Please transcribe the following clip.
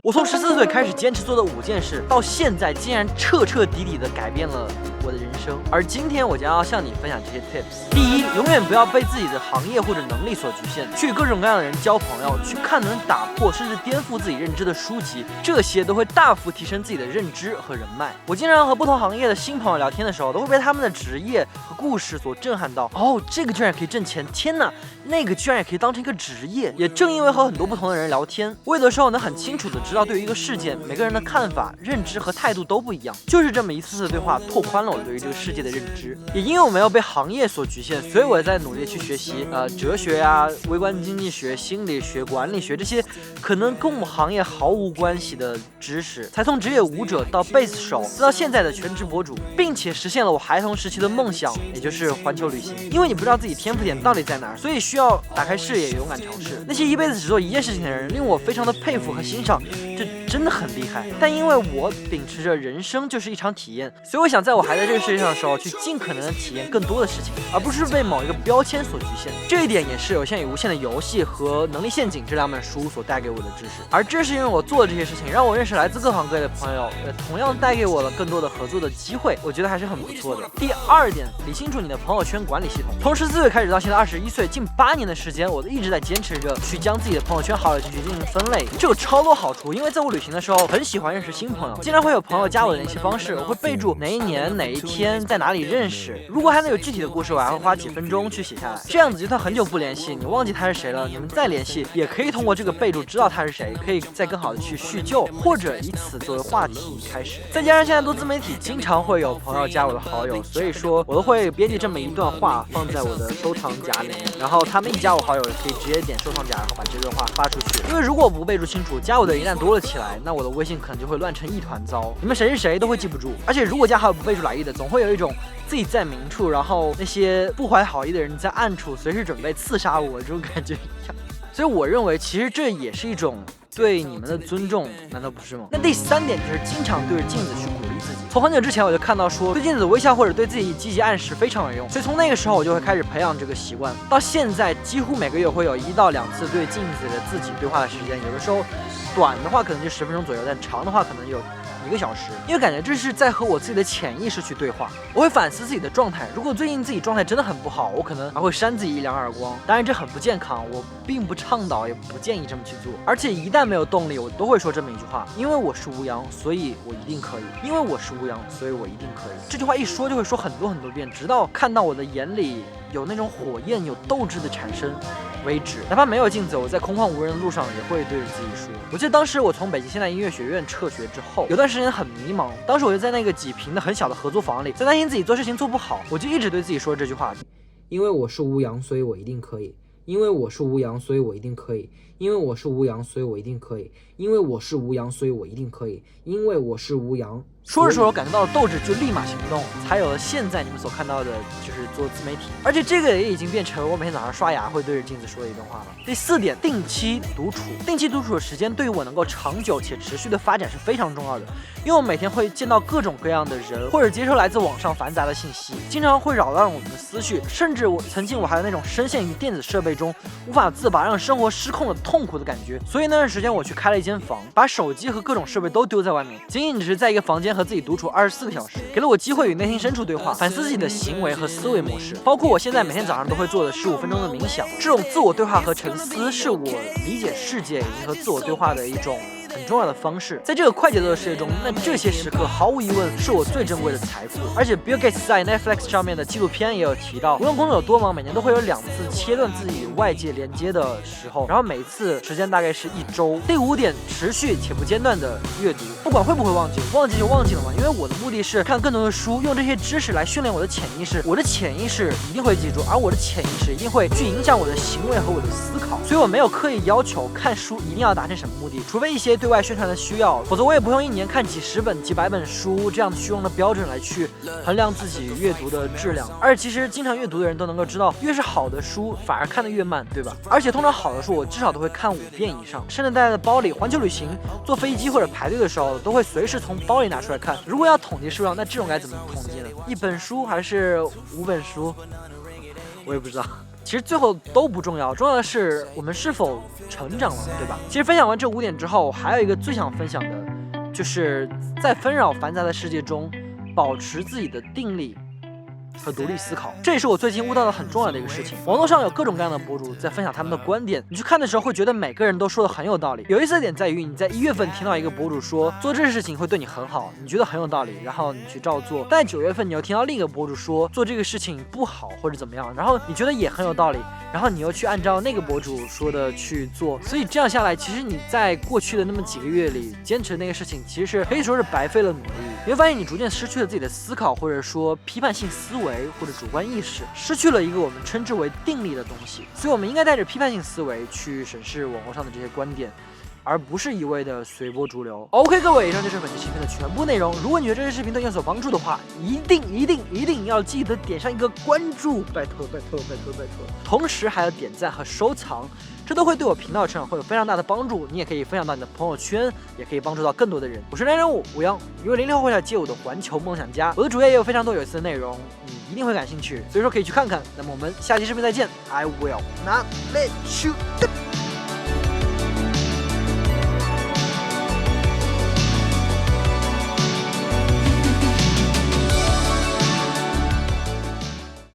我从14岁开始坚持做的5件事，到现在竟然彻彻底底的改变了我的人生。而今天我将要向你分享这些 tips。第一，永远不要被自己的行业或者能力所局限，去与各种各样的人交朋友，去看能打破甚至颠覆自己认知的书籍，这些都会大幅提升自己的认知和人脉。我经常和不同行业的新朋友聊天的时候，都会被他们的职业和故事所震撼到。哦，这个居然也可以挣钱，天哪，那个居然也可以当成一个职业。也正因为和很多不同的人聊天，我有的时候能很清楚的知道对于一个事件，每个人的看法、认知和态度都不一样。就是这么一次次的对话，拓宽了我对于这个世界的认知。也因为我没有被行业所局限，所以我在努力去学习哲学啊、微观经济学、心理学、管理学这些可能跟我们行业毫无关系的知识，才从职业舞者到贝斯手，再到现在的全职博主，并且实现了我孩童时期的梦想，也就是环球旅行。因为你不知道自己天赋点到底在哪儿，所以需要打开视野，勇敢尝试。那些一辈子只做一件事情的人，令我非常的佩服和欣赏，这真的很厉害。但因为我秉持着人生就是一场体验，所以我想在我还在这个世界上的时候，去尽可能的体验更多的事情，而不是被某一个标签所局限。这一点也是《有限与无限的游戏》和《能力陷阱》这2本书所带给我的知识。而正是因为我做的这些事情，让我认识来自各行各业的朋友，同样带给我了更多的合作的机会，我觉得还是很不错的。第2点，理清楚你的朋友圈管理系统。从14岁开始到现在21岁，近8年的时间，我都一直在坚持着去将自己的朋友圈好友进行分类。这有超多好处，因为在我旅行的时候，很喜欢认识新朋友，经常会有朋友加我的联系方式，我会备注哪一年哪一天在哪里认识。如果还能有具体的故事，我还会花几分钟去写下来。这样子，就算很久不联系，你忘记他是谁了，你们再联系，也可以通过这个备注知道他是谁，可以再更好的去叙旧，或者以此作为话题开始。再加上现在做自媒体，经常会有朋友加我的好友，所以说我都会编辑这么一段话放在我的收藏夹里面，然后他们一加我好友，可以直接点收藏夹，然后把这段话发出去。因为如果我不备注清楚，加我的人一旦多了起来，那我的微信可能就会乱成一团糟，你们谁是谁都会记不住。而且如果加好友不备注来意的，总会有一种自己在明处，然后那些不怀好意的人在暗处随时准备刺杀我这种感觉一样。所以我认为其实这也是一种对你们的尊重，难道不是吗？那第3点就是经常对着镜子去鼓励自己。从很久之前我就看到说，对镜子微笑或者对自己积极暗示非常有用，所以从那个时候我就会开始培养这个习惯。到现在几乎每个月会有1到2次对镜子的自己对话的时间，有的时候短的话可能就10分钟左右，但长的话可能有1个小时，因为感觉这是在和我自己的潜意识去对话。我会反思自己的状态，如果最近自己状态真的很不好，我可能还会扇自己1、2耳光。当然这很不健康，我并不倡导，也不建议这么去做。而且一旦没有动力，我都会说这么一句话：因为我是吴阳，所以我一定可以；因为我是吴阳，所以我一定可以。这句话一说就会说很多很多遍，直到看到我的眼里有那种火焰、有斗志的产生为止。哪怕没有镜子，我在空旷无人的路上也会对着自己说。我记得当时我从北京现代音乐学院辍学之后，有段时间很迷茫，当时我就在那个几平的很小的合租房里，在担心自己做事情做不好，我就一直对自己说这句话：因为我是吴阳，所以我一定可以；因为我是吴阳，所以我一定可以；因为我是吴阳，所以我一定可以；因为我是吴阳，所以我一定可以；因为我是吴阳。说着说着感觉到了斗志，就立马行动，才有了现在你们所看到的，就是做自媒体。而且这个也已经变成我每天早上刷牙会对着镜子说的一段话了。第4点，定期独处。定期独处的时间对于我能够长久且持续的发展是非常重要的，因为我每天会见到各种各样的人，或者接受来自网上繁杂的信息，经常会扰乱我们的思绪，甚至曾经我还有那种深陷于电子设备中无法自拔，让生活失控的痛苦的感觉。所以那段时间我去开了一间房，把手机和各种设备都丢在外面，仅仅只是在一个房间和自己独处24个小时，给了我机会与内心深处对话，反思自己的行为和思维模式。包括我现在每天早上都会做的15分钟的冥想，这种自我对话和沉思是我理解世界以及和自我对话的一种很重要的方式。在这个快节奏的世界中，那这些时刻毫无疑问是我最珍贵的财富。而且 Bill Gates 在 Netflix 上面的纪录片也有提到，无论工作有多忙，每年都会有2次切断自己与外界连接的时候，然后每次时间大概是1周。第5点，持续且不间断的阅读，不管会不会忘记，忘记就忘记了嘛，因为我的目的是看更多的书，用这些知识来训练我的潜意识，我的潜意识一定会记住，而我的潜意识一定会去影响我的行为和我的思考。所以我没有刻意要求看书一定要达成什么目的，除非一些对外宣传的需要，否则我也不用1年看几十本几百本书这样虚荣的标准来去衡量自己阅读的质量。而其实经常阅读的人都能够知道，越是好的书反而看得越慢，对吧？而且通常好的书我至少都会看5遍以上，甚至带在包里，环球旅行、坐飞机或者排队的时候都会随时从包里拿出来看。如果要统计数量，那这种该怎么统计呢？1本书还是5本书？我也不知道。其实最后都不重要，重要的是我们是否成长了，对吧？其实分享完这5点之后，还有一个最想分享的，就是在纷扰繁杂的世界中，保持自己的定力和独立思考，这也是我最近悟到的很重要的一个事情。网络上有各种各样的博主在分享他们的观点，你去看的时候会觉得每个人都说的很有道理。有意思的点在于，你在1月份听到一个博主说做这个事情会对你很好，你觉得很有道理，然后你去照做。但在9月份，你又听到另一个博主说做这个事情不好或者怎么样，然后你觉得也很有道理，然后你又去按照那个博主说的去做。所以这样下来，其实你在过去的那么几个月里坚持那个事情，其实是可以说是白费了努力。你会发现你逐渐失去了自己的思考，或者说批判性思维或者主观意识，失去了一个我们称之为定力的东西。所以我们应该带着批判性思维去审视网络上的这些观点，而不是一味的随波逐流。OK， 各位，以上就是本期视频的全部内容。如果你觉得这期视频对你有所帮助的话，一定要记得点上一个关注，拜托。同时还有点赞和收藏，这都会对我频道成长会有非常大的帮助。你也可以分享到你的朋友圈，也可以帮助到更多的人。我是人人5吴阳，一位00后会来接我的环球梦想家。我的主页也有非常多有意思的内容，你一定会感兴趣，所以说可以去看看。那么我们下期视频再见 ，I will not let you down。